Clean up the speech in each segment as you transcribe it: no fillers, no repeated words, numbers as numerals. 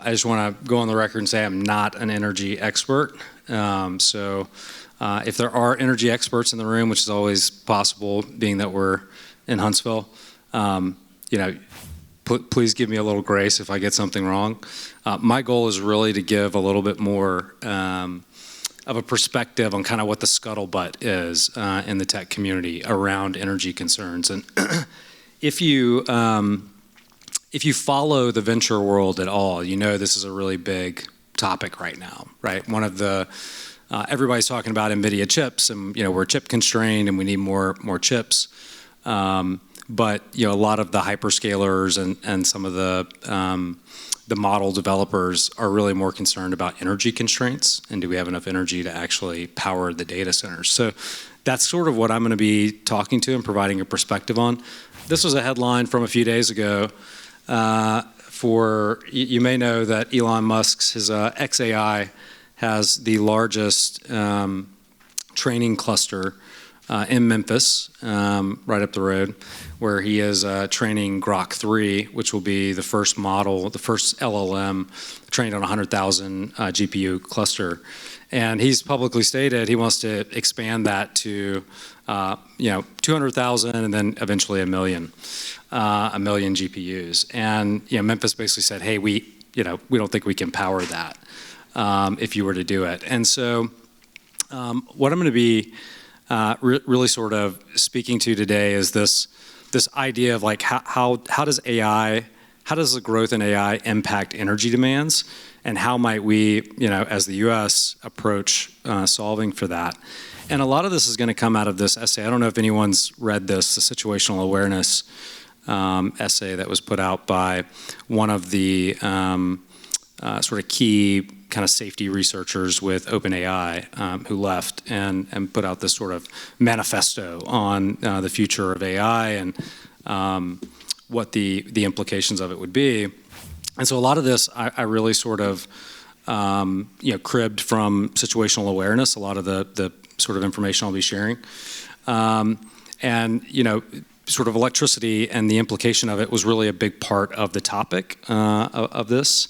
I just want to go on the record and say I'm not an energy expert. If there are energy experts in the room, which is always possible, being that we're in Huntsville, please give me a little grace if I get something wrong. My goal is really to give a little bit more of a perspective on kind of what the scuttlebutt is in the tech community around energy concerns. And if you follow the venture world at all, you know this is a really big topic right now, right? One of the everybody's talking about NVIDIA chips, and we're chip constrained, and we need more chips. But a lot of the hyperscalers and some of the model developers are really more concerned about energy constraints, and do we have enough energy to actually power the data centers? So that's sort of what I'm going to be talking to and providing a perspective on. This was a headline from a few days ago. You may know that Elon Musk's his xAI has the largest training cluster in Memphis, right up the road, where he is training Grok 3, which will be the first model, the first LLM trained on a 100,000 GPU cluster. And he's publicly stated he wants to expand that to 200,000 and then eventually a million GPUs. And Memphis basically said, hey, we don't think we can power that if you were to do it. And so what I'm going to be really sort of speaking to today is this idea of like how does the growth in AI impact energy demands, and how might we, as the U.S. approach solving for that. And a lot of this is going to come out of this essay. I don't know if anyone's read this, the situational awareness essay that was put out by one of the sort of key kind of safety researchers with OpenAI who left and put out this sort of manifesto on the future of AI and what the implications of it would be. And so a lot of this I really sort of cribbed from situational awareness, a lot of the sort of information I'll be sharing. Sort of electricity and the implication of it was really a big part of the topic of this.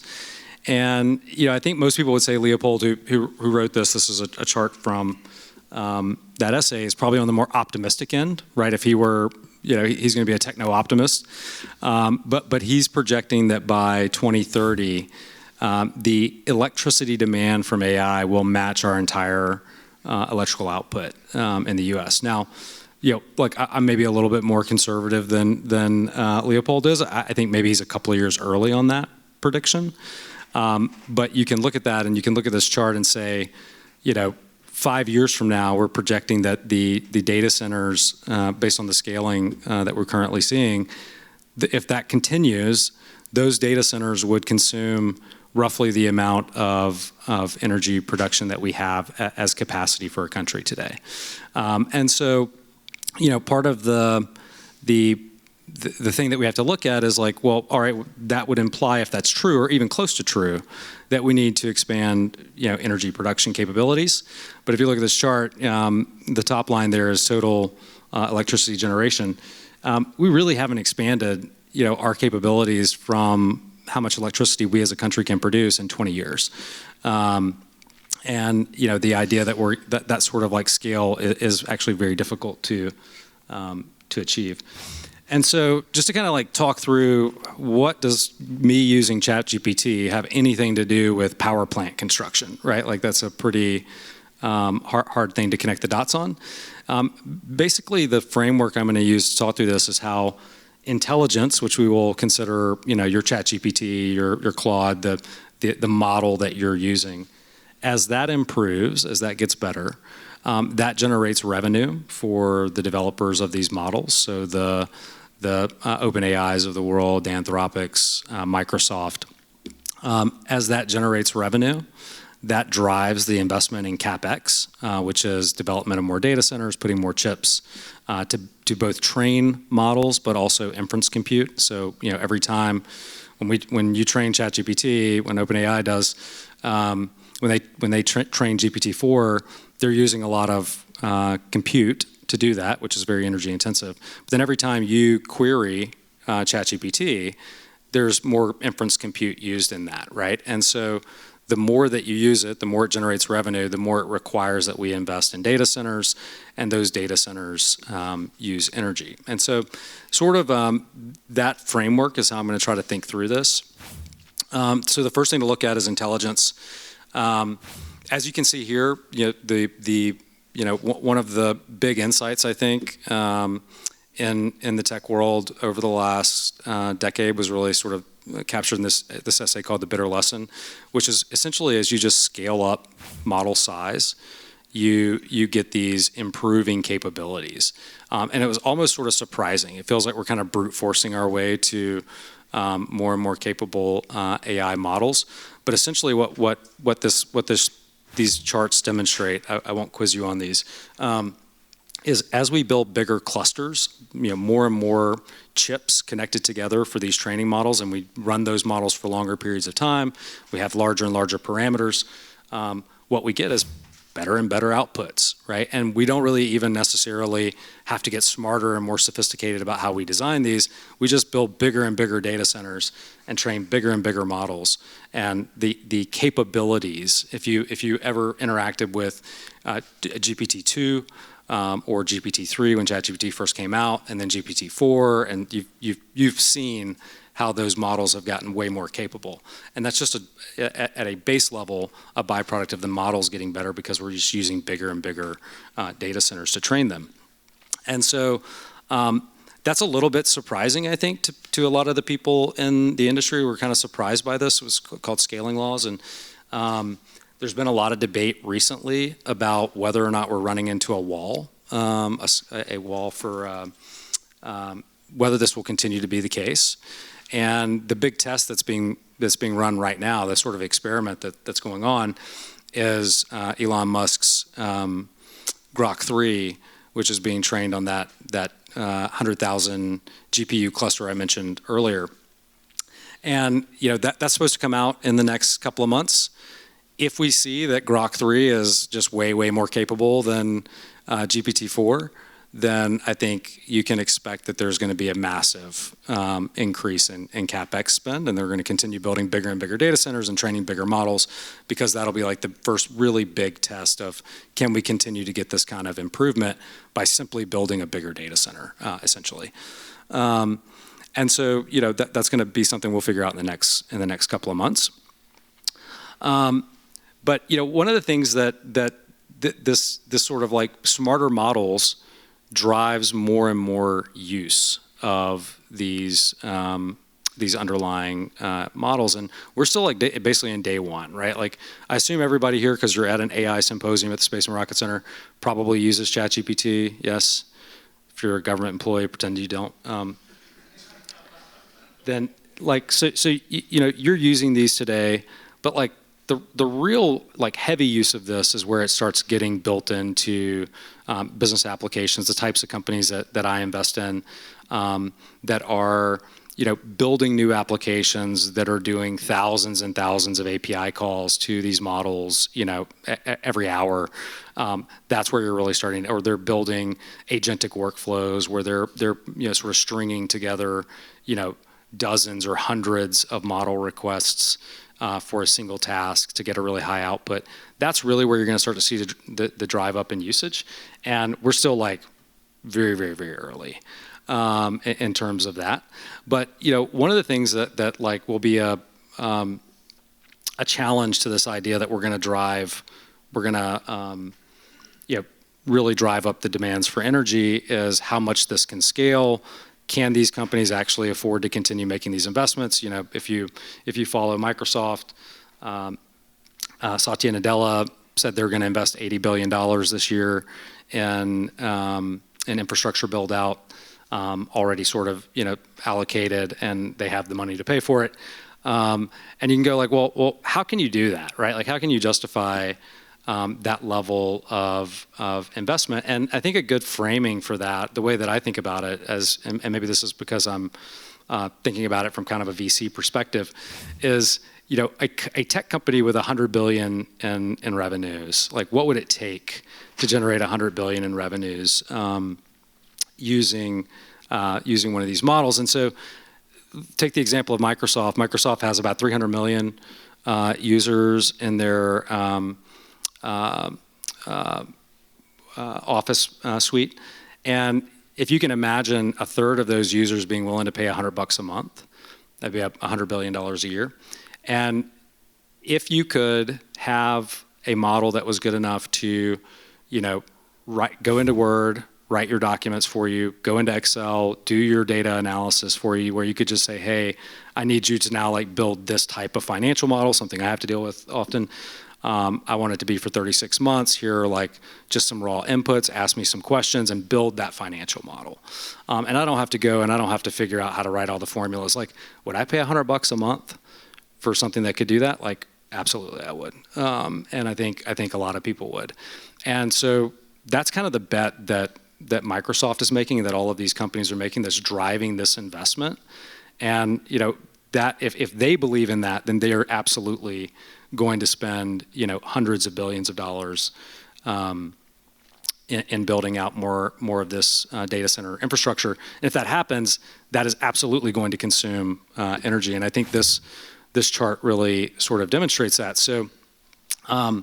And I think most people would say Leopold, who wrote this is a chart from that essay, is probably on the more optimistic end, right? If he were, he's going to be a techno-optimist. But he's projecting that by 2030, the electricity demand from AI will match our entire electrical output in the U.S. Now, I'm maybe a little bit more conservative than Leopold is. I think maybe he's a couple of years early on that prediction. But you can look at that and you can look at this chart and say, 5 years from now, we're projecting that the data centers, based on the scaling that we're currently seeing, if that continues, those data centers would consume roughly the amount of energy production that we have as capacity for a country today. And so, part of the thing that we have to look at is like, well, all right, that would imply, if that's true or even close to true, that we need to expand, energy production capabilities. But if you look at this chart, the top line there is total electricity generation. We really haven't expanded, our capabilities from how much electricity we as a country can produce in 20 years. And the idea that that sort of like scale is actually very difficult to achieve. And so just to kind of like talk through, what does me using ChatGPT have anything to do with power plant construction, right? Like that's a pretty hard thing to connect the dots on. Basically, the framework I'm going to use to talk through this is how intelligence, which we will consider, your ChatGPT, your Claude, the model that you're using, as that improves, as that gets better, that generates revenue for the developers of these models. So the OpenAIs of the world, the Anthropics, Microsoft. As that generates revenue, that drives the investment in CapEx, which is development of more data centers, putting more chips to both train models, but also inference compute. So every time when you train ChatGPT, when OpenAI does, when they train GPT-4, they're using a lot of compute to do that, which is very energy intensive. But then every time you query ChatGPT, there's more inference compute used in that, right? And so the more that you use it, the more it generates revenue, the more it requires that we invest in data centers, and those data centers use energy. And so sort of that framework is how I'm going to try to think through this. So the first thing to look at is intelligence. As you can see here, one of the big insights, I think, in the tech world over the last decade was really sort of captured in this essay called The Bitter Lesson, which is essentially as you just scale up model size, you get these improving capabilities. And it was almost sort of surprising. It feels like we're kind of brute forcing our way to more and more capable AI models. But essentially what these charts demonstrate, I won't quiz you on these, is as we build bigger clusters, more and more chips connected together for these training models, and we run those models for longer periods of time, we have larger and larger parameters, what we get is better and better outputs, right? And we don't really even necessarily have to get smarter and more sophisticated about how we design these. We just build bigger and bigger data centers and train bigger and bigger models. And the capabilities, if you ever interacted with GPT-2, or GPT-3 when ChatGPT first came out, and then GPT-4, and you've seen how those models have gotten way more capable. And that's just at a base level, a byproduct of the models getting better because we're just using bigger and bigger data centers to train them. And so that's a little bit surprising, I think, to a lot of the people in the industry. We're kind of surprised by this. It was called scaling laws. And there's been a lot of debate recently about whether or not we're running into a wall, a wall for whether this will continue to be the case. And the big test that's being run right now, the sort of experiment that's going on, is Elon Musk's Grok 3, which is being trained on that 100,000 GPU cluster I mentioned earlier. And that's supposed to come out in the next couple of months. If we see that Grok 3 is just way, way more capable than GPT-4, then I think you can expect that there's going to be a massive increase in CapEx spend, and they're going to continue building bigger and bigger data centers and training bigger models, because that'll be like the first really big test of can we continue to get this kind of improvement by simply building a bigger data center, essentially. And so that's going to be something we'll figure out in the next couple of months. But one of the things that this sort of like smarter models drives more and more use of these underlying models, and we're still like basically in day one, right? Like I assume everybody here, because you're at an AI symposium at the Space and Rocket Center, probably uses ChatGPT. Yes, if you're a government employee, pretend you don't. Then like so you're using these today, but like the real like heavy use of this is where it starts getting built into business applications, the types of companies that I invest in that are building new applications that are doing thousands and thousands of API calls to these models every hour. That's where you're really starting, or they're building agentic workflows where they're sort of stringing together dozens or hundreds of model requests for a single task to get a really high output. That's really where you're going to start to see the drive up in usage. And we're still like very, very, very early in terms of that. But one of the things that like will be a challenge to this idea that we're going to really drive up the demands for energy is how much this can scale. Can these companies actually afford to continue making these investments? If you follow Microsoft, Satya Nadella said they're going to invest $80 billion this year in infrastructure build out, already sort of allocated, and they have the money to pay for it. And you can go like, well, how can you do that, right? Like, how can you justify that level of investment? And I think a good framing for that, the way that I think about it, and maybe this is because I'm thinking about it from kind of a VC perspective, is a tech company with $100 billion in revenues. Like, what would it take to generate $100 billion in revenues using one of these models? And so, take the example of Microsoft. Microsoft has about 300 million users in their Office suite. And if you can imagine a third of those users being willing to pay $100 a month, that'd be $100 billion a year. And if you could have a model that was good enough to, go into Word, write your documents for you, go into Excel, do your data analysis for you, where you could just say, hey, I need you to now build this type of financial model, something I have to deal with often. I want it to be for 36 months. Here are just some raw inputs, ask me some questions, and build that financial model. And I don't have to go and I don't have to figure out how to write all the formulas. Would I pay $100 a month for something that could do that? Absolutely I would. And I think a lot of people would. And so that's kind of the bet that Microsoft is making, that all of these companies are making, that's driving this investment. And that if they believe in that, then they are absolutely going to spend hundreds of billions of dollars in building out more of this data center infrastructure. And if that happens, that is absolutely going to consume energy. And I think this chart really sort of demonstrates that. So I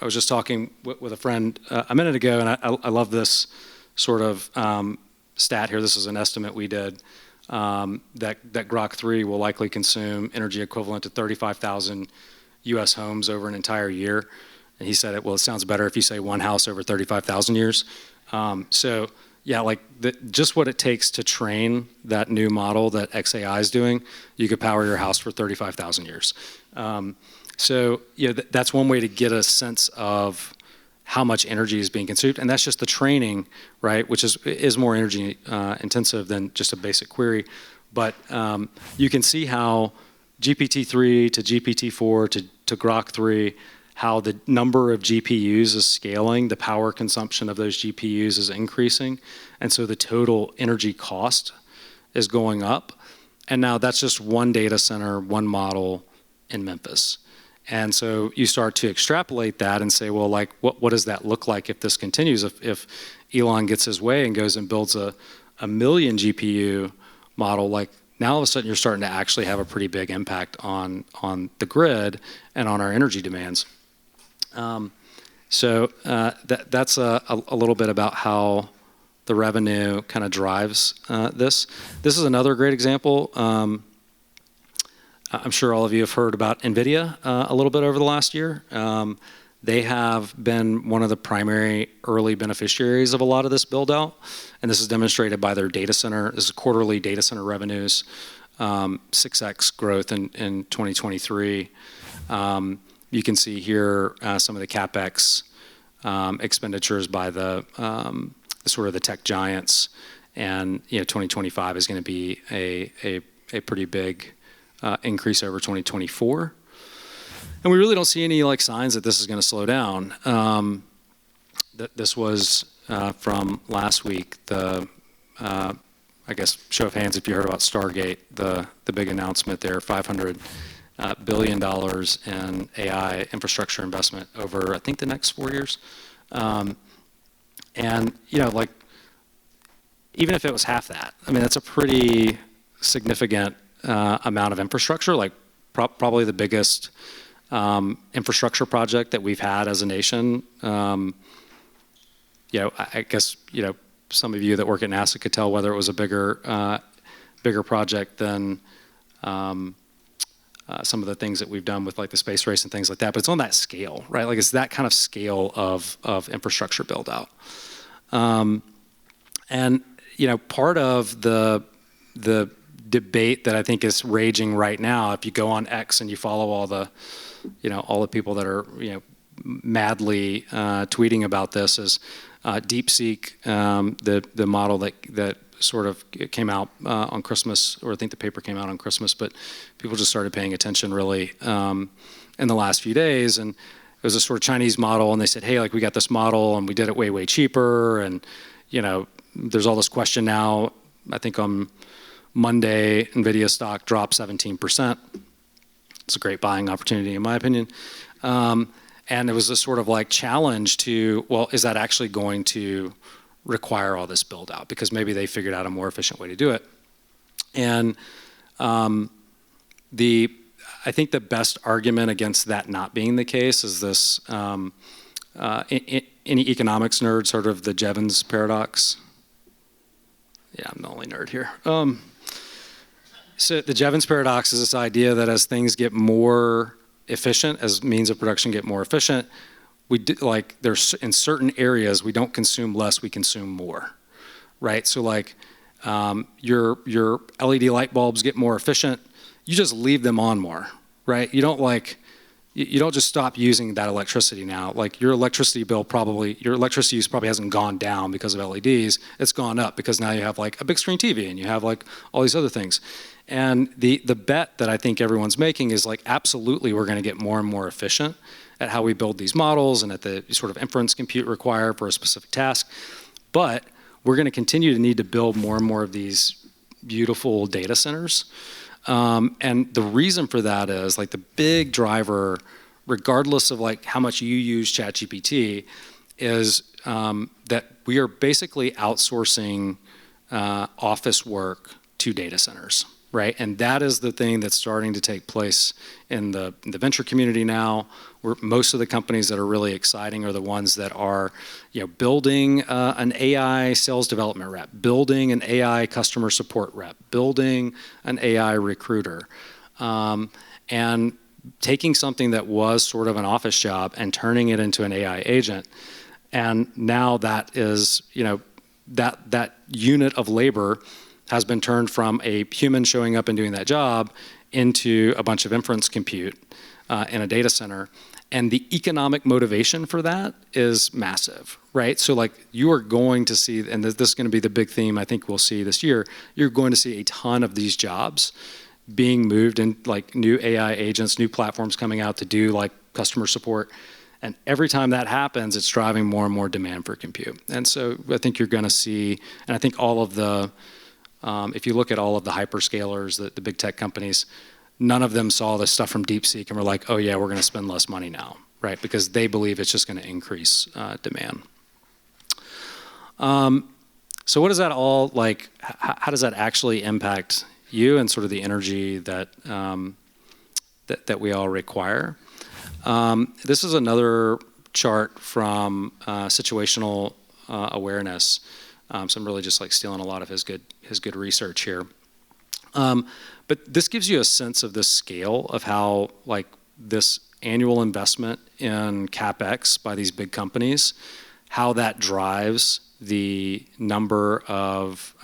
was just talking with a friend a minute ago, and I love this sort of stat here. This is an estimate we did, that Grok 3 will likely consume energy equivalent to 35,000 U.S. homes over an entire year. And he said, it sounds better if you say one house over 35,000 years. So yeah, just what it takes to train that new model that XAI is doing, you could power your house for 35,000 years. So that's one way to get a sense of how much energy is being consumed, and that's just the training, right? Which is more energy intensive than just a basic query. But you can see how GPT-3 to GPT-4 to Grok 3, how the number of GPUs is scaling, the power consumption of those GPUs is increasing, and so the total energy cost is going up. And now that's just one data center, one model in Memphis. And so you start to extrapolate that and say, well, what does that look like if this continues? If Elon gets his way and goes and builds a million GPU model, now all of a sudden you're starting to actually have a pretty big impact on the grid and on our energy demands. So that's a little bit about how the revenue kind of drives this. This is another great example. I'm sure all of you have heard about NVIDIA a little bit over the last year. They have been one of the primary early beneficiaries of a lot of this build out, and this is demonstrated by their data center. This is quarterly data center revenues, 6x growth in 2023. You can see here some of the CapEx expenditures by the sort of the tech giants, and 2025 is going to be a pretty big increase over 2024. And we really don't see any signs that this is going to slow down. This was from last week, I guess, show of hands if you heard about Stargate, the big announcement there, $500 billion in AI infrastructure investment over, I think, the next 4 years. And, even if it was half that, that's a pretty significant amount of infrastructure, probably the biggest infrastructure project that we've had as a nation. I guess some of you that work at NASA could tell whether it was a bigger project than some of the things that we've done with the space race and things like that. But it's on that scale, right? It's that kind of scale of infrastructure build out. And part of the debate that I think is raging right now, if you go on X and you follow all the people that are madly tweeting about this, is DeepSeek, the model that sort of came out on Christmas, or I think the paper came out on Christmas, but people just started paying attention really in the last few days. And it was a sort of Chinese model, and they said, hey, we got this model and we did it way, way cheaper. And there's all this question now. I think on Monday, NVIDIA stock dropped 17%. It's a great buying opportunity, in my opinion. And it was a sort of challenge to, well, is that actually going to require all this build out? Because maybe they figured out a more efficient way to do it. And I think the best argument against that not being the case is this, any economics nerd, sort of the Jevons paradox? Yeah, I'm the only nerd here. So the Jevons paradox is this idea that as things get more efficient, as means of production get more efficient, there's in certain areas we don't consume less, we consume more, right? So like your LED light bulbs get more efficient, you just leave them on more, right? You don't just stop using that electricity now. Like your electricity use probably hasn't gone down because of LEDs. It's gone up because now you have like a big screen TV and you have like all these other things. And the bet that I think everyone's making is like, absolutely, we're going to get more and more efficient at how we build these models and at the sort of inference compute required for a specific task. But we're going to continue to need to build more and more of these beautiful data centers. And the reason for that is like the big driver, regardless of like how much you use ChatGPT, is that we are basically outsourcing office work to data centers, right? And that is the thing that's starting to take place in the venture community now, where most of the companies that are really exciting are the ones that are, building an AI sales development rep, building an AI customer support rep, building an AI recruiter, and taking something that was sort of an office job and turning it into an AI agent. And now that is, that unit of labor has been turned from a human showing up and doing that job into a bunch of inference compute in a data center. And the economic motivation for that is massive, right? So like you are going to see, and this is going to be the big theme I think we'll see this year, you're going to see a ton of these jobs being moved in, like new AI agents, new platforms coming out to do like customer support. And every time that happens, it's driving more and more demand for compute. And so I think you're going to see, and I think all of the, if you look at all of the hyperscalers, the big tech companies, none of them saw this stuff from DeepSeek and were like, oh yeah, we're going to spend less money now, right? Because they believe it's just going to increase demand. So what does that all, like, how does that actually impact you and sort of the energy that, that we all require? This is another chart from situational awareness. So I'm really just like stealing a lot of his good research here. But this gives you a sense of the scale of how like this annual investment in CapEx by these big companies, how that drives the number of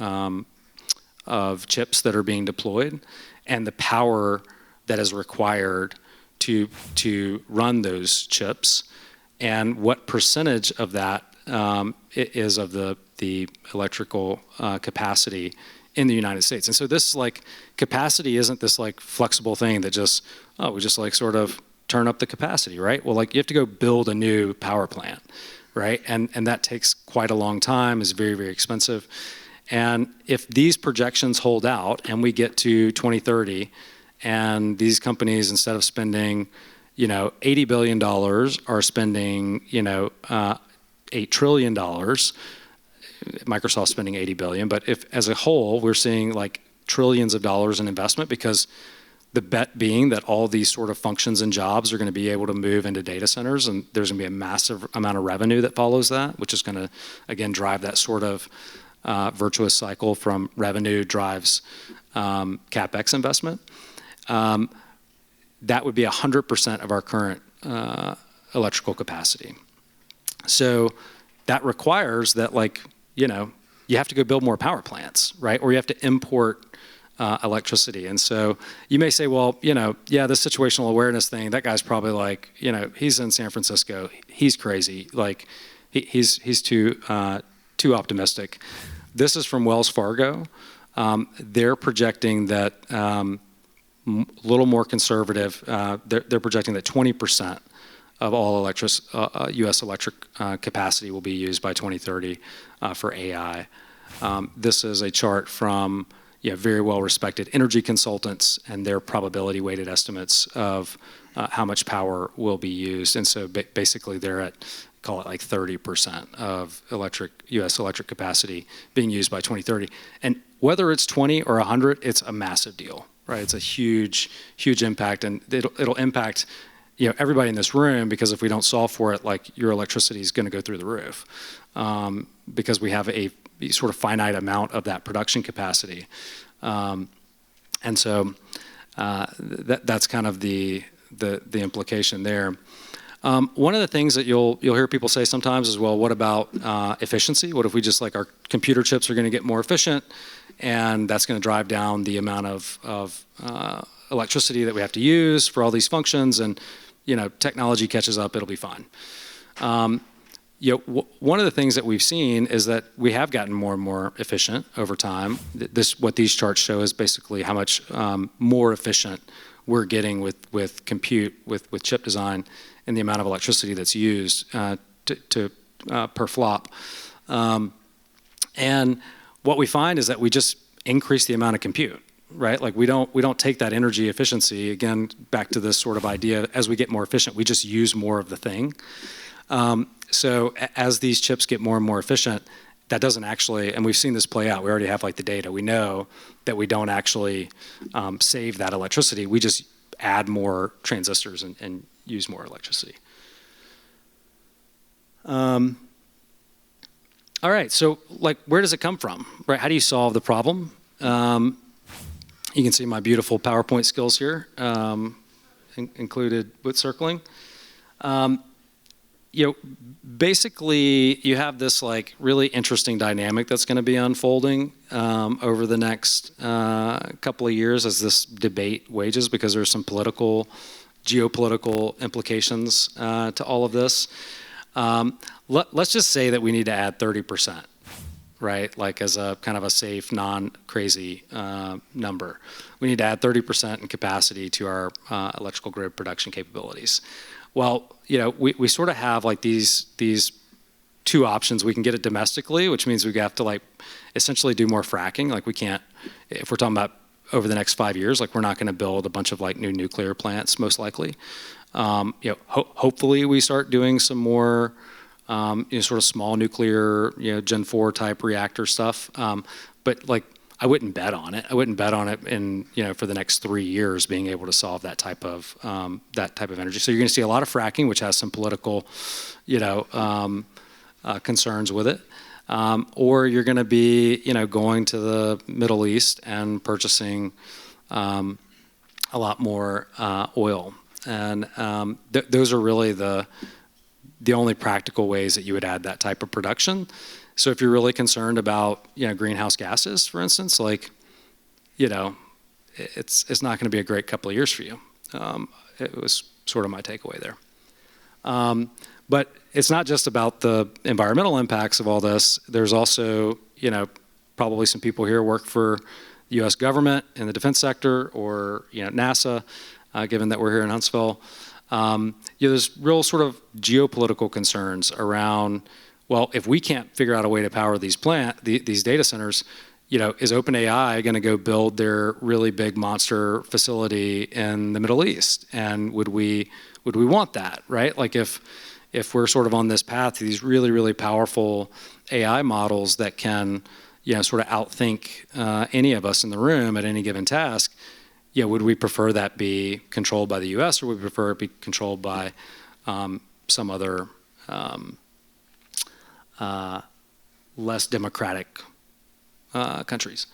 chips that are being deployed and the power that is required to run those chips, and what percentage of that is of the electrical capacity in the United States. And so this like capacity isn't this like flexible thing that just, we just like sort of turn up the capacity, right? Well, like you have to go build a new power plant, right? And that takes quite a long time, is very, very expensive. And if these projections hold out and we get to 2030 and these companies, instead of spending, $80 billion are spending, $8 trillion, Microsoft's spending 80 billion, but if as a whole we're seeing like trillions of dollars in investment, because the bet being that all these sort of functions and jobs are going to be able to move into data centers, and there's going to be a massive amount of revenue that follows that, which is going to again drive that sort of virtuous cycle from revenue drives CapEx investment. That would be 100% of our current electrical capacity. So that requires that like, you have to go build more power plants, right? Or you have to import electricity. And so you may say, well, yeah, this situational awareness thing, that guy's probably like, he's in San Francisco, he's crazy, like he's too optimistic. This is from Wells Fargo. They're projecting that a little more conservative. They're projecting that 20% of all U.S. electric capacity will be used by 2030 for AI. This is a chart from very well-respected energy consultants and their probability-weighted estimates of how much power will be used. And so basically they're at call it like 30% of U.S. electric capacity being used by 2030. And whether it's 20 or 100, it's a massive deal, right? It's a huge, huge impact, and it'll impact everybody in this room, because if we don't solve for it, like, your electricity is going to go through the roof, because we have a sort of finite amount of that production capacity. And so that's kind of the implication there. One of the things that you'll hear people say sometimes is, well, what about efficiency? What if we just, like, our computer chips are going to get more efficient, and that's going to drive down the amount of electricity that we have to use for all these functions, and technology catches up, it'll be fine. One of the things that we've seen is that we have gotten more and more efficient over time. What these charts show is basically how much more efficient we're getting with compute, with chip design, and the amount of electricity that's used per flop. And what we find is that we just increase the amount of compute, right? Like, we don't take that energy efficiency, again, back to this sort of idea, as we get more efficient, we just use more of the thing. So as these chips get more and more efficient, that doesn't actually, and we've seen this play out, we already have, like, the data, we know that we don't actually save that electricity, we just add more transistors and use more electricity. All right, so, like, where does it come from, right? How do you solve the problem? You can see my beautiful PowerPoint skills here, included with circling. Basically, you have this, like, really interesting dynamic that's going to be unfolding over the next couple of years as this debate wages, because there's some geopolitical implications to all of this. Let's just say that we need to add 30%, right? Like, as a kind of a safe, non-crazy number. We need to add 30% in capacity to our electrical grid production capabilities. Well, we sort of have, like, these two options. We can get it domestically, which means we have to, like, essentially do more fracking. Like, we can't, if we're talking about over the next 5 years, like, we're not going to build a bunch of, like, new nuclear plants, most likely. Hopefully we start doing some more sort of small nuclear, Gen 4 type reactor stuff. But, like, I wouldn't bet on it. I wouldn't bet on it in, for the next 3 years being able to solve that type of energy. So you're going to see a lot of fracking, which has some political, concerns with it. Or you're going to be, going to the Middle East and purchasing a lot more oil. And those are really the only practical ways that you would add that type of production. So if you're really concerned about, greenhouse gases, for instance, like, it's not going to be a great couple of years for you. It was sort of my takeaway there. But it's not just about the environmental impacts of all this. There's also, probably some people here work for the U.S. government in the defense sector, or, NASA, given that we're here in Huntsville. There's real sort of geopolitical concerns around, well, if we can't figure out a way to power these data centers, is OpenAI going to go build their really big monster facility in the Middle East? And would we want that, right? Like, if we're sort of on this path to these really, really powerful AI models that can, sort of outthink any of us in the room at any given task, would we prefer that be controlled by the U.S., or would we prefer it be controlled by some other less democratic countries?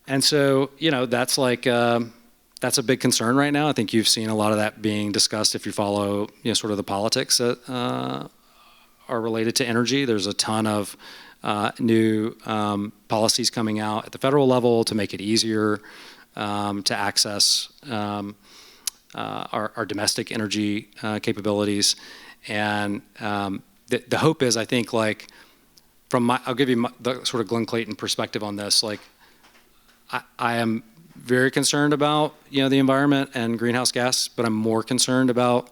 And so, that's like that's a big concern right now. I think you've seen a lot of that being discussed if you follow, sort of the politics that are related to energy. There's a ton of new policies coming out at the federal level to make it easier to access our domestic energy capabilities. And the hope is, I think, like, I'll give you the sort of Glenn Clayton perspective on this. Like, I am very concerned about, the environment and greenhouse gas, but I'm more concerned about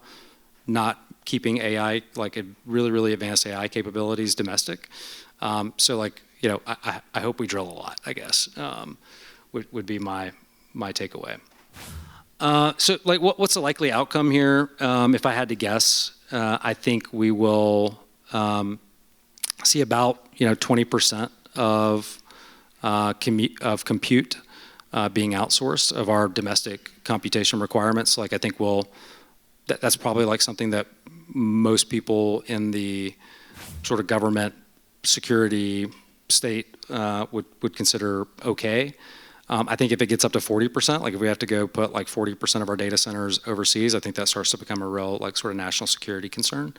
not keeping AI, like, a really, really advanced AI capabilities domestic. So, like, I hope we drill a lot, I guess, would be my takeaway. So, like, what's the likely outcome here? If I had to guess, I think we will see about 20% of compute being outsourced of our domestic computation requirements. Like I think that's probably like something that most people in the sort of government security state would consider okay. I think if it gets up to 40%, like if we have to go put like 40% of our data centers overseas, I think that starts to become a real like sort of national security concern.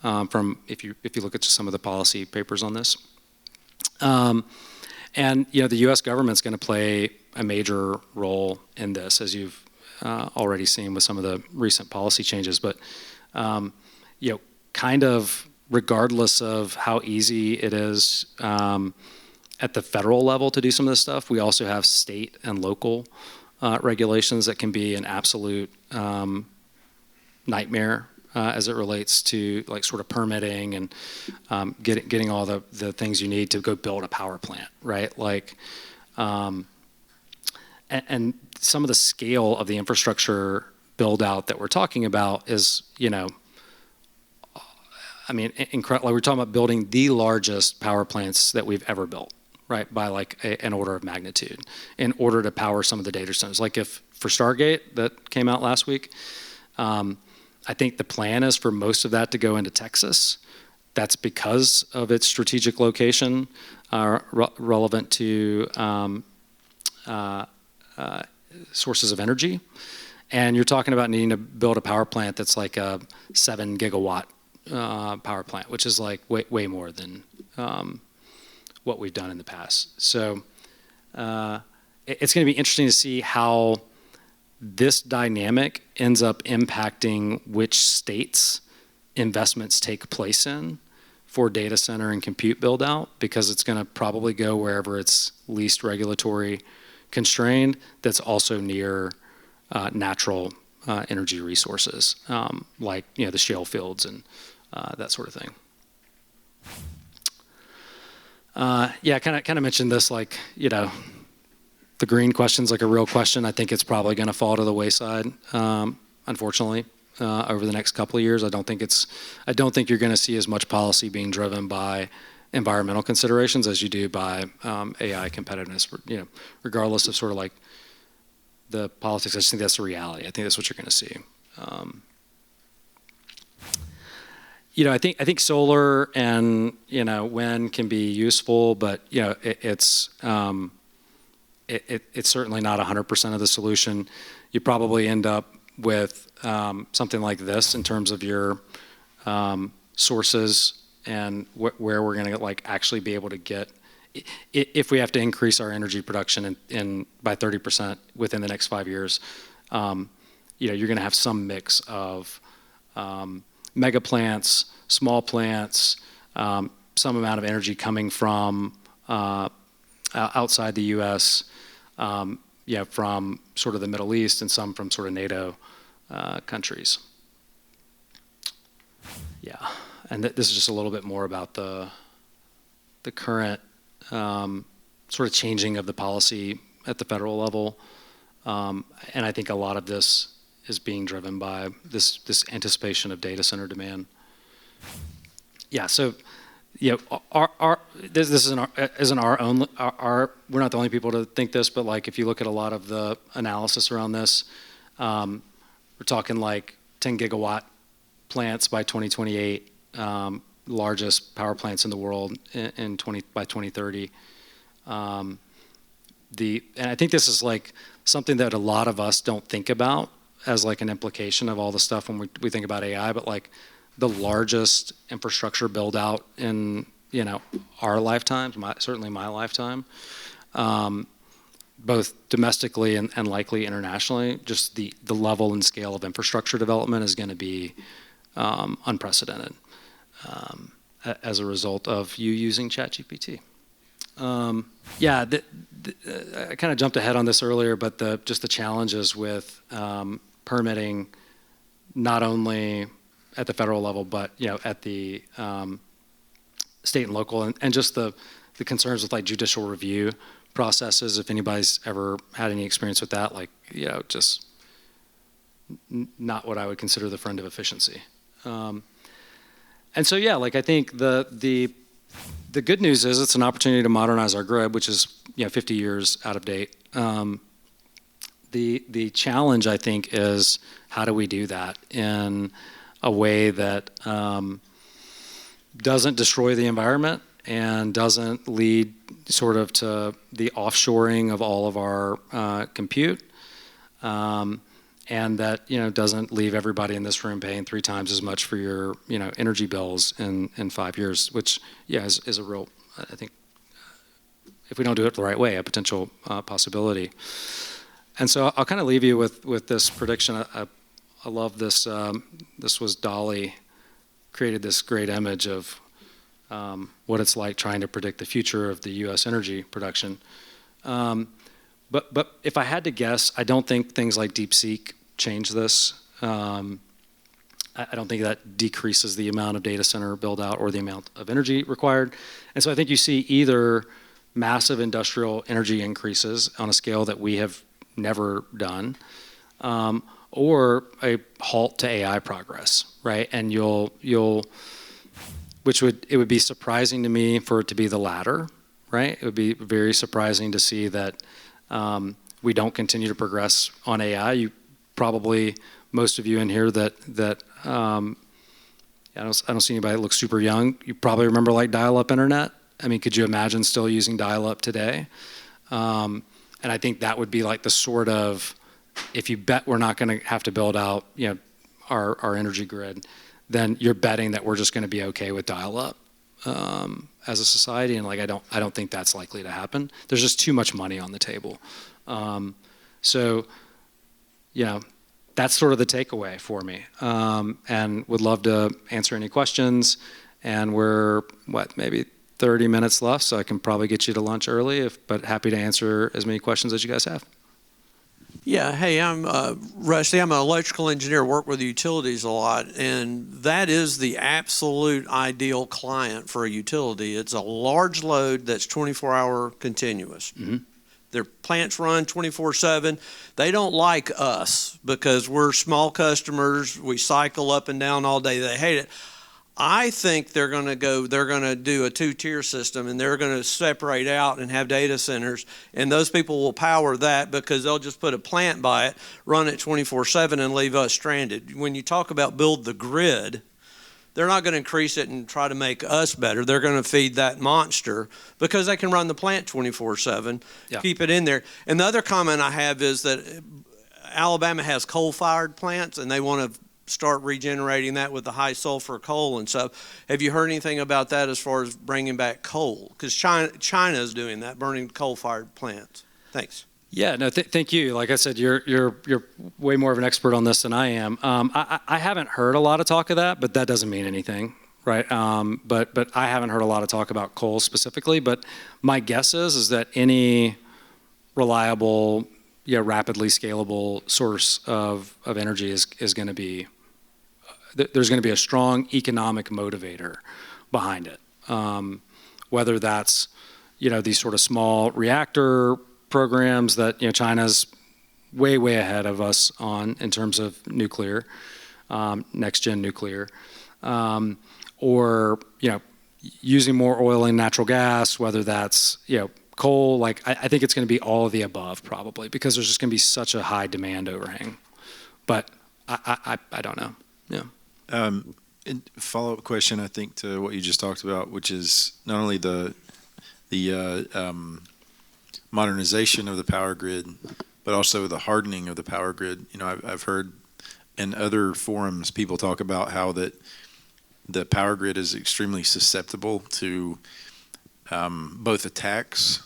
From if you look at just some of the policy papers on this, and the U.S. government's going to play a major role in this, as you've already seen with some of the recent policy changes. But kind of regardless of how easy it is at the federal level to do some of this stuff, we also have state and local regulations that can be an absolute nightmare as it relates to like sort of permitting and getting all the things you need to go build a power plant, right? Like, and some of the scale of the infrastructure build out that we're talking about is, I mean, incredible. Like we're talking about building the largest power plants that we've ever built, right? By like an order of magnitude in order to power some of the data centers. Like if for Stargate that came out last week, I think the plan is for most of that to go into Texas. That's because of its strategic location, relevant to sources of energy. And you're talking about needing to build a power plant that's like a 7 gigawatt power plant, which is like way more than what we've done in the past. So it's going to be interesting to see how this dynamic ends up impacting which states investments take place in for data center and compute build out, because it's going to probably go wherever it's least regulatory constrained, that's also near natural energy resources, like the shale fields and that sort of thing. Yeah, kind of mentioned this, like the green question's like a real question. I think it's probably going to fall to the wayside, unfortunately, over the next couple of years. I don't think you're going to see as much policy being driven by environmental considerations as you do by AI competitiveness. Regardless of sort of like the politics, I just think that's the reality. I think that's what you're going to see. I think solar and wind can be useful, but it's certainly not 100% of the solution. You probably end up with something like this in terms of your sources and where we're going to like actually be able to get, if we have to increase our energy production by 30% within the next 5 years, you're going to have some mix of mega plants, small plants, some amount of energy coming from outside the U.S., from sort of the Middle East, and some from sort of NATO countries. Yeah, and this is just a little bit more about the current sort of changing of the policy at the federal level, and I think a lot of this is being driven by this anticipation of data center demand. Yeah, so this isn't our own. We're not the only people to think this, but like if you look at a lot of the analysis around this, we're talking like 10 gigawatt plants by 2028, largest power plants in the world by 2030. And I think this is like something that a lot of us don't think about as like an implication of all the stuff when we think about AI, but like the largest infrastructure build out in our lifetimes, certainly my lifetime, both domestically and likely internationally, just the level and scale of infrastructure development is going to be unprecedented as a result of you using ChatGPT. Yeah, I kind of jumped ahead on this earlier, but just the challenges with permitting, not only at the federal level, but at the state and local, and just the concerns with like judicial review processes. If anybody's ever had any experience with that, like just not what I would consider the friend of efficiency. And so, yeah, like I think the good news is it's an opportunity to modernize our grid, which is 50 years out of date. The challenge, I think, is how do we do that in a way that doesn't destroy the environment and doesn't lead sort of to the offshoring of all of our compute, and that doesn't leave everybody in this room paying 3 times as much for your energy bills in 5 years, which is a real, I think, if we don't do it the right way, a potential possibility. And so I'll kind of leave you with this prediction. I love this. This was Dolly created this great image of what it's like trying to predict the future of the U.S. energy production. But if I had to guess, I don't think things like DeepSeek change this. I don't think that decreases the amount of data center build out or the amount of energy required. And so I think you see either massive industrial energy increases on a scale that we have never done, or a halt to AI progress, right? And it would be surprising to me for it to be the latter, right? It would be very surprising to see that we don't continue to progress on AI. You probably, most of you in here that I don't see anybody that looks super young. You probably remember like dial-up internet. I mean, could you imagine still using dial-up today? And I think that would be like the sort of, if you bet we're not going to have to build out, our energy grid, then you're betting that we're just going to be okay with dial-up as a society. And like, I don't think that's likely to happen. There's just too much money on the table. So, that's sort of the takeaway for me. And would love to answer any questions. And we're maybe 30 minutes left, so I can probably get you to lunch early, but happy to answer as many questions as you guys have. Yeah, hey, I'm Rusty. I'm an electrical engineer, work with utilities a lot, and that is the absolute ideal client for a utility. It's a large load that's 24-hour continuous. Mm-hmm. Their plants run 24/7. They don't like us because we're small customers. We cycle up and down all day. They hate it. I think they're going to do a 2-tier system, and they're going to separate out and have data centers, and those people will power that because they'll just put a plant by it, run it 24/7, and leave us stranded. When you talk about build the grid, they're not going to increase it and try to make us better. They're going to feed that monster because they can run the plant 24/7, keep it in there. And the other comment I have is that Alabama has coal-fired plants, and they want to start regenerating that with the high sulfur coal and stuff. Have you heard anything about that as far as bringing back coal? Because China is doing that, burning coal-fired plants. Thanks. Yeah, no, thank you. Like I said, you're way more of an expert on this than I am. I haven't heard a lot of talk of that, but that doesn't mean anything, right? But I haven't heard a lot of talk about coal specifically. But my guess is that any reliable, rapidly scalable source of energy is going to be, there's going to be a strong economic motivator behind it. Whether that's, these sort of small reactor programs that, China's way ahead of us on in terms of nuclear, next-gen nuclear, or, using more oil and natural gas, whether that's, coal. Like, I think it's going to be all of the above probably because there's just going to be such a high demand overhang. But I don't know. Yeah. And follow-up question, I think, to what you just talked about, which is not only the modernization of the power grid, but also the hardening of the power grid. I've heard in other forums people talk about how that the power grid is extremely susceptible to both attacks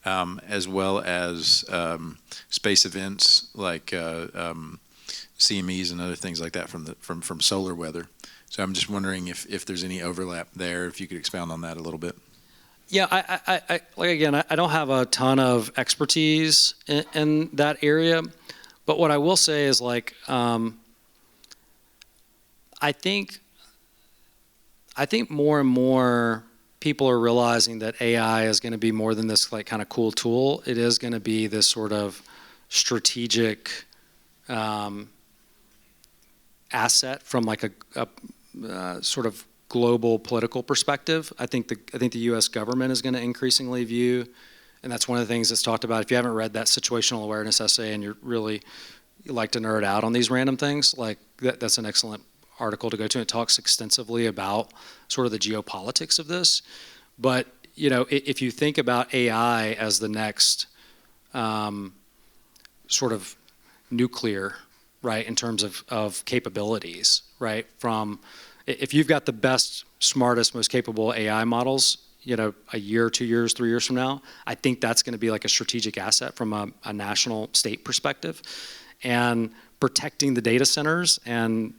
as well as space events like CMEs and other things like that from solar weather. So I'm just wondering if there's any overlap there, if you could expound on that a little bit. Yeah, I like, again, I don't have a ton of expertise in that area, but what I will say is like, I think more and more people are realizing that AI is going to be more than this like kind of cool tool. It is going to be this sort of strategic asset from like a sort of global political perspective. I think the U.S. government is going to increasingly view, and that's one of the things that's talked about. If you haven't read that situational awareness essay and you like to nerd out on these random things, like that's an excellent article to go to. It talks extensively about sort of the geopolitics of this. But if you think about AI as the next sort of nuclear, right, in terms of capabilities, right? If you've got the best, smartest, most capable AI models, a year, 2 years, 3 years from now, I think that's going to be like a strategic asset from a national state perspective. And protecting the data centers and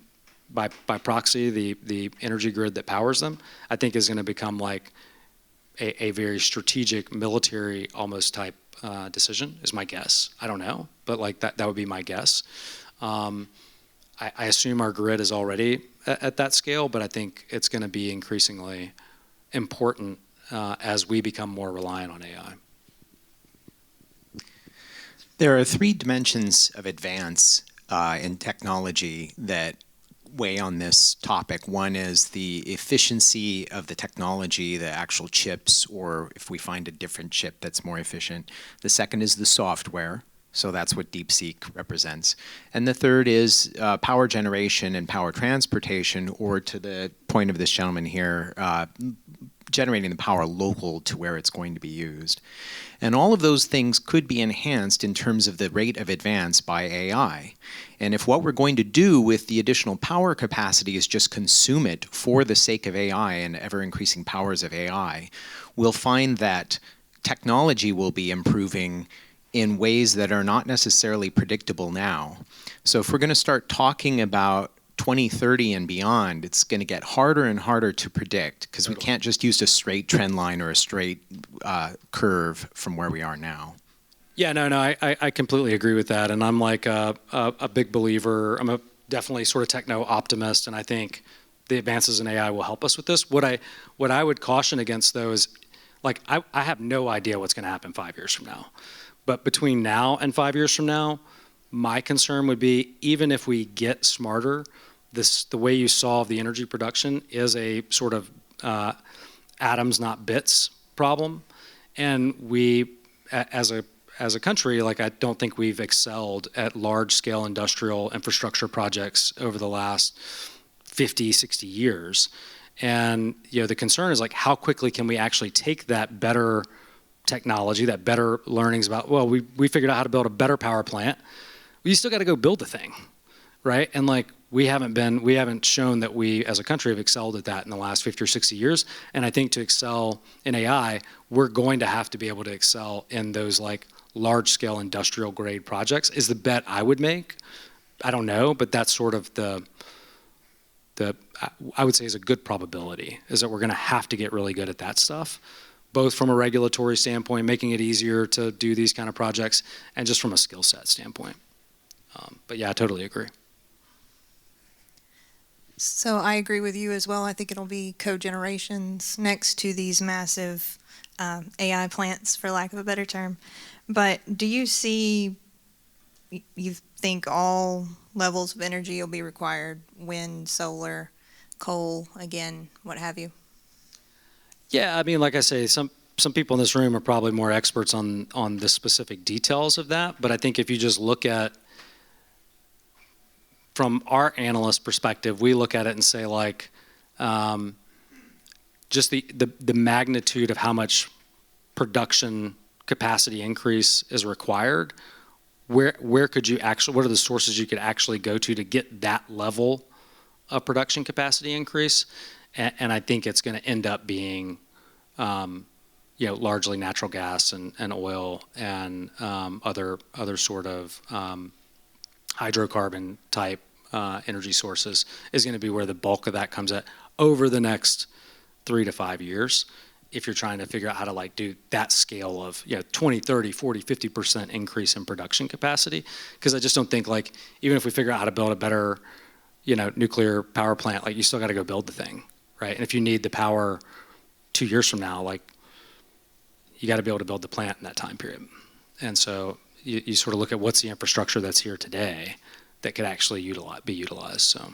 by proxy the energy grid that powers them, I think is going to become like a very strategic military almost type decision is my guess. I don't know, but like that would be my guess. I assume our grid is already at that scale, but I think it's going to be increasingly important as we become more reliant on AI. There are 3 dimensions of advance in technology that weigh on this topic. One is the efficiency of the technology, the actual chips, or if we find a different chip that's more efficient. The second is the software. So that's what DeepSeek represents. And the third is power generation and power transportation, or to the point of this gentleman here, generating the power local to where it's going to be used. And all of those things could be enhanced in terms of the rate of advance by AI. And if what we're going to do with the additional power capacity is just consume it for the sake of AI and ever-increasing powers of AI, we'll find that technology will be improving in ways that are not necessarily predictable now. So if we're going to start talking about 2030 and beyond, it's going to get harder and harder to predict because we can't just use a straight trend line or a straight curve from where we are now. Yeah, no, I completely agree with that. And I'm like a big believer. I'm a definitely sort of techno optimist, and I think the advances in AI will help us with this. What I would caution against, though, is like I have no idea what's going to happen 5 years from now. But between now and 5 years from now, my concern would be even if we get smarter, the way you solve the energy production is a sort of atoms, not bits problem. And we, as a country, like I don't think we've excelled at large-scale industrial infrastructure projects over the last 50, 60 years. And the concern is like how quickly can we actually take that better technology, that better learnings about, well, we figured out how to build a better power plant. Well, you still got to go build the thing, right? And like we haven't shown that we as a country have excelled at that in the last 50 or 60 years. And I think to excel in AI, we're going to have to be able to excel in those like large scale industrial grade projects is the bet I would make. I don't know, but that's sort of I would say is a good probability is that we're going to have to get really good at that stuff, both from a regulatory standpoint, making it easier to do these kind of projects, and just from a skill set standpoint. But yeah, I totally agree. So I agree with you as well. I think it'll be cogenerations next to these massive AI plants, for lack of a better term. But do you think all levels of energy will be required? Wind, solar, coal, again, what have you? Yeah, I mean, like I say, some people in this room are probably more experts on the specific details of that. But I think if you just look at, from our analyst perspective, we look at it and say like, just the magnitude of how much production capacity increase is required. Where could you actually? What are the sources you could actually go to get that level of production capacity increase? And I think it's going to end up being, largely natural gas and oil and other sort of hydrocarbon type energy sources is going to be where the bulk of that comes at over the next 3 to 5 years. If you're trying to figure out how to like do that scale of 20, 30, 40, 50% increase in production capacity, because I just don't think like even if we figure out how to build a better nuclear power plant, like you still got to go build the thing, right? And if you need the power 2 years from now, like you got to be able to build the plant in that time period. And so you sort of look at what's the infrastructure that's here today that could actually be utilized. So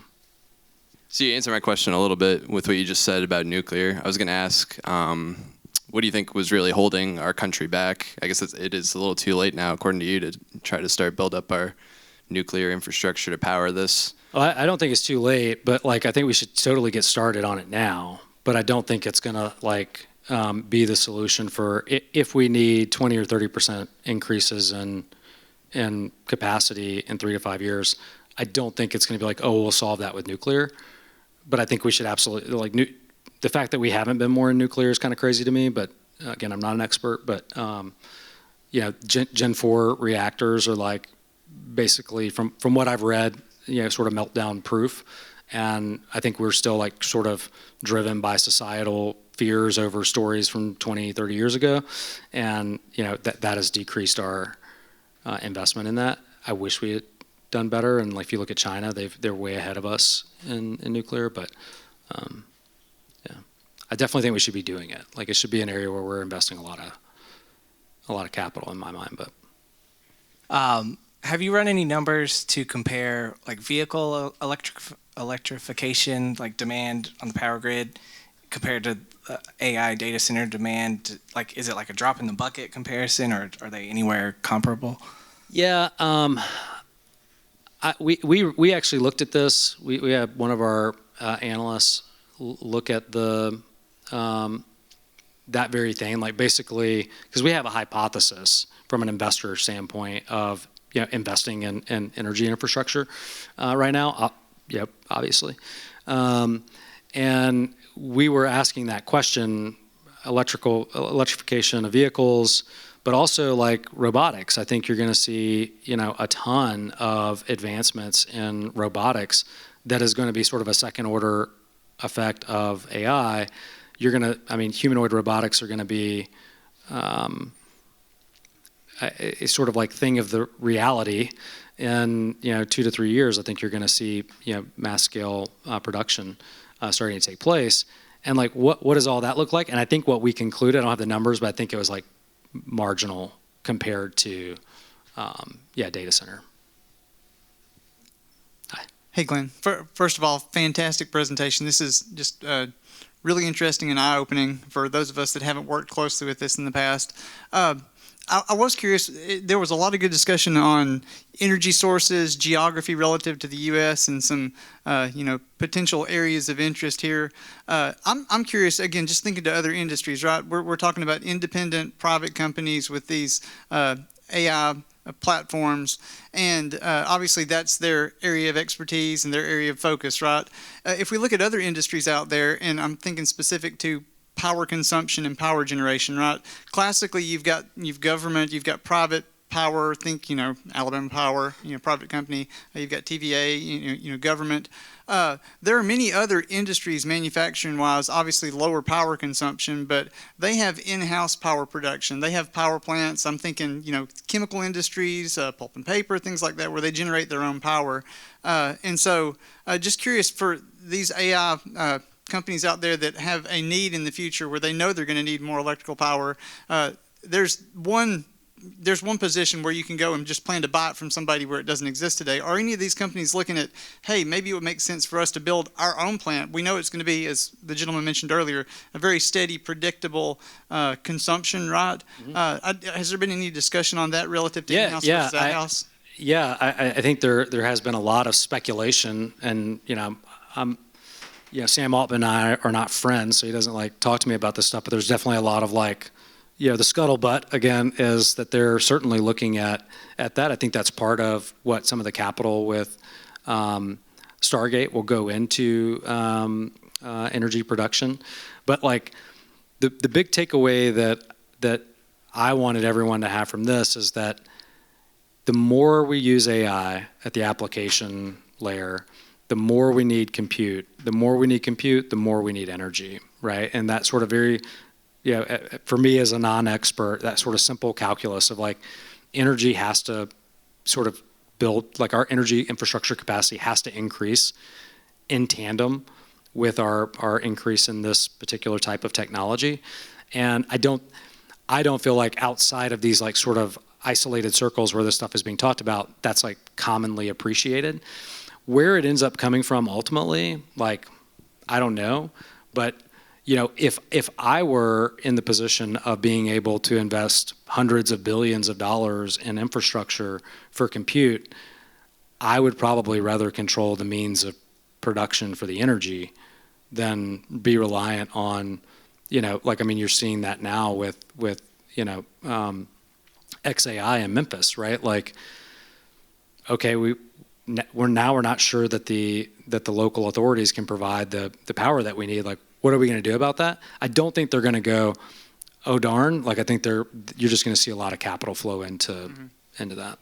So you answered my question a little bit with what you just said about nuclear. I was going to ask, what do you think was really holding our country back? I guess it is a little too late now, according to you, to try to start build up our nuclear infrastructure to power this. Well, I don't think it's too late, but like I think we should totally get started on it now. But I don't think it's gonna like be the solution for if we need 20 or 30% increases in capacity in 3 to 5 years. I don't think it's gonna be like, oh, we'll solve that with nuclear. But I think we should absolutely like the fact that we haven't been more in nuclear is kind of crazy to me. But again, I'm not an expert. But you know, Gen 4 reactors are like basically from what I've read, you know, sort of meltdown proof. And I think we're still like sort of driven by societal fears over stories from 20, 30 years ago. And, you know, that has decreased our investment in that. I wish we had done better. And like if you look at China, they're way ahead of us in nuclear. But yeah, I definitely think we should be doing it. Like it should be an area where we're investing a lot of capital in my mind. But have you run any numbers to compare like vehicle electrification, like demand on the power grid, compared to AI data center demand? Like, is it like a drop in the bucket comparison, or are they anywhere comparable? Yeah, we actually looked at this. We had one of our analysts look at the that very thing, like basically because we have a hypothesis from an investor standpoint of, you know, investing in energy infrastructure right now. Yep, obviously. And we were asking that question, electrification of vehicles, but also like robotics. I think you're going to see, you know, a ton of advancements in robotics that is going to be sort of a second order effect of AI. You're going to, I mean, humanoid robotics are going to be a sort of like thing of the reality. In, you know, 2 to 3 years, I think you're going to see, you know, mass scale production starting to take place. And like, what does all that look like? And I think what we concluded, I don't have the numbers, but I think it was like marginal compared to, data center. Hi. Hey, Glenn. First of all, fantastic presentation. This is just really interesting and eye-opening for those of us that haven't worked closely with this in the past. I was curious, there was a lot of good discussion on energy sources, geography relative to the U.S., and some, potential areas of interest here. I'm curious, again, just thinking to other industries, right? We're talking about independent private companies with these AI platforms, and obviously that's their area of expertise and their area of focus, right? If we look at other industries out there, and I'm thinking specific to power consumption and power generation, right? Classically, you've government, you've got private power. Think, Alabama Power, private company. You've got TVA, government. There are many other industries, manufacturing-wise, obviously lower power consumption, but they have in-house power production. They have power plants. I'm thinking, chemical industries, pulp and paper, things like that, where they generate their own power. And so, just curious for these AI companies out there that have a need in the future where they know they're going to need more electrical power. There's one position where you can go and just plan to buy it from somebody where it doesn't exist today. Are any of these companies looking at, hey, maybe it would make sense for us to build our own plant? We know it's going to be, as the gentleman mentioned earlier, a very steady, predictable consumption, right? Mm-hmm. Has there been any discussion on that relative to in-house versus out-house? I think there has been a lot of speculation, and Sam Altman and I are not friends, so he doesn't like talk to me about this stuff. But there's definitely a lot of like, the scuttlebutt again is that they're certainly looking at that. I think that's part of what some of the capital with Stargate will go into energy production. But like the big takeaway that I wanted everyone to have from this is that the more we use AI at the application layer, the more we need compute. The more we need compute, the more we need energy, right? And that sort of very, for me as a non-expert, that sort of simple calculus of like energy has to sort of build, like our energy infrastructure capacity has to increase in tandem with our increase in this particular type of technology. And I don't feel like outside of these like sort of isolated circles where this stuff is being talked about, that's like commonly appreciated. Where it ends up coming from ultimately, like, I don't know. But, you know, if I were in the position of being able to invest hundreds of billions of dollars in infrastructure for compute, I would probably rather control the means of production for the energy than be reliant on, you know, like, I mean, you're seeing that now with you know, XAI in Memphis, right? Like, okay, we're not sure that the local authorities can provide the power that we need. Like, what are we going to do about that? I don't think they're going to go, oh darn. Like, I think you're just going to see a lot of capital flow into that.